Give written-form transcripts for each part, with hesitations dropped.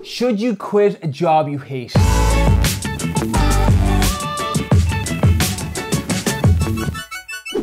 Should you quit a job you hate?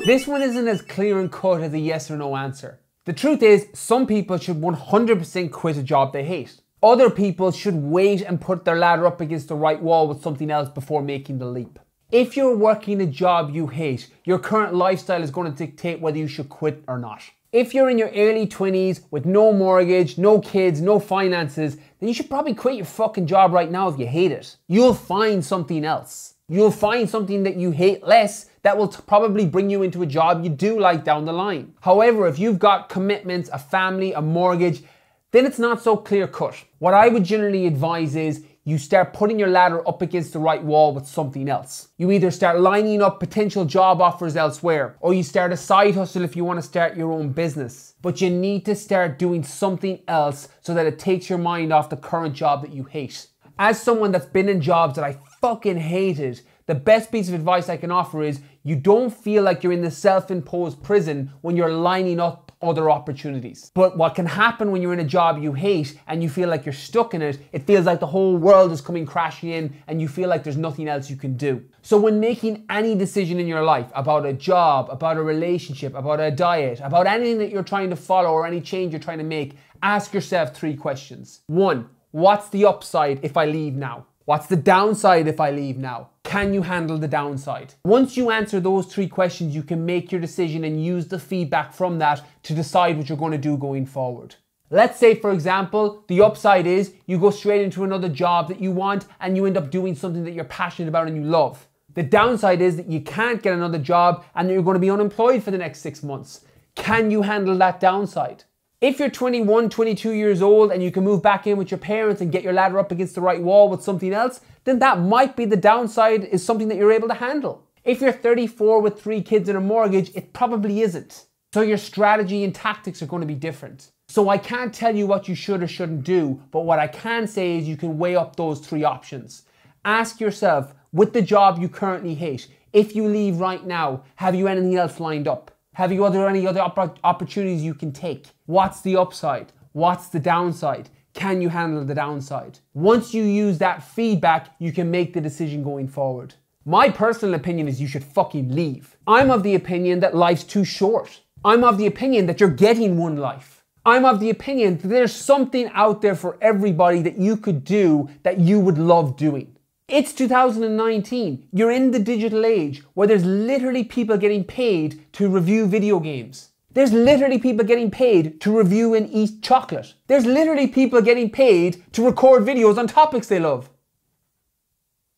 This one isn't as clear and cut as a yes or no answer. The truth is, some people should 100% quit a job they hate. Other people should wait and put their ladder up against the right wall with something else before making the leap. If you're working a job you hate, your current lifestyle is going to dictate whether you should quit or not. If you're in your early 20s with no mortgage, no kids, no finances, then you should probably quit your fucking job right now if you hate it. You'll find something else. You'll find something that you hate less that will probably bring you into a job you do like down the line. However, if you've got commitments, a family, a mortgage, then it's not so clear cut. What I would generally advise is you start putting your ladder up against the right wall with something else. You either start lining up potential job offers elsewhere, or you start a side hustle if you want to start your own business. But you need to start doing something else so that it takes your mind off the current job that you hate. As someone that's been in jobs that I fucking hated, the best piece of advice I can offer is you don't feel like you're in the self-imposed prison when you're lining up other opportunities. But what can happen when you're in a job you hate and you feel like you're stuck in it, it feels like the whole world is coming crashing in and you feel like there's nothing else you can do. So when making any decision in your life about a job, about a relationship, about a diet, about anything that you're trying to follow or any change you're trying to make, ask yourself 3 questions. 1, what's the upside if I leave now? What's the downside if I leave now? Can you handle the downside? Once you answer those 3 questions, you can make your decision and use the feedback from that to decide what you're going to do going forward. Let's say, for example, the upside is you go straight into another job that you want and you end up doing something that you're passionate about and you love. The downside is that you can't get another job and that you're going to be unemployed for the next 6 months. Can you handle that downside? If you're 21, 22 years old and you can move back in with your parents and get your ladder up against the right wall with something else, then that might be the downside is something that you're able to handle. If you're 34 with 3 kids and a mortgage, it probably isn't. So your strategy and tactics are going to be different. So I can't tell you what you should or shouldn't do, but what I can say is you can weigh up those 3 options. Ask yourself, with the job you currently hate, if you leave right now, have you anything else lined up? Have you any other opportunities you can take? What's the upside? What's the downside? Can you handle the downside? Once you use that feedback, you can make the decision going forward. My personal opinion is you should fucking leave. I'm of the opinion that life's too short. I'm of the opinion that you're getting one life. I'm of the opinion that there's something out there for everybody that you could do that you would love doing. It's 2019. You're in the digital age where there's literally people getting paid to review video games. There's literally people getting paid to review and eat chocolate. There's literally people getting paid to record videos on topics they love.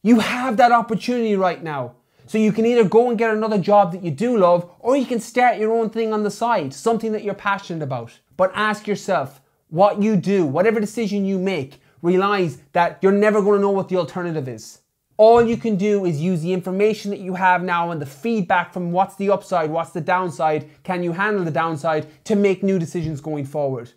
You have that opportunity right now. So you can either go and get another job that you do love, or you can start your own thing on the side, something that you're passionate about. But ask yourself, what you do, whatever decision you make, realize that you're never going to know what the alternative is. All you can do is use the information that you have now and the feedback from what's the upside, what's the downside, can you handle the downside, to make new decisions going forward.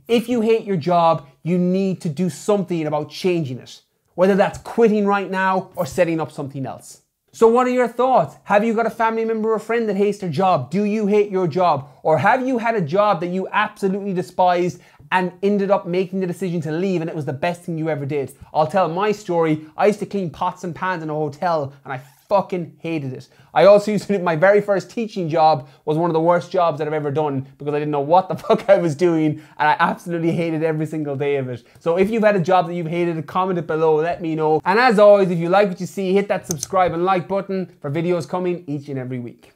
If you hate your job, you need to do something about changing it, whether that's quitting right now or setting up something else. So what are your thoughts? Have you got a family member or friend that hates their job? Do you hate your job? Or have you had a job that you absolutely despised and ended up making the decision to leave and it was the best thing you ever did? I'll tell my story. I used to clean pots and pans in a hotel and I fucking hated it. I also used to do, my very first teaching job was one of the worst jobs that I've ever done because I didn't know what the fuck I was doing and I absolutely hated every single day of it. So if you've had a job that you've hated, comment it below, let me know. And as always, if you like what you see, hit that subscribe and like button for videos coming each and every week.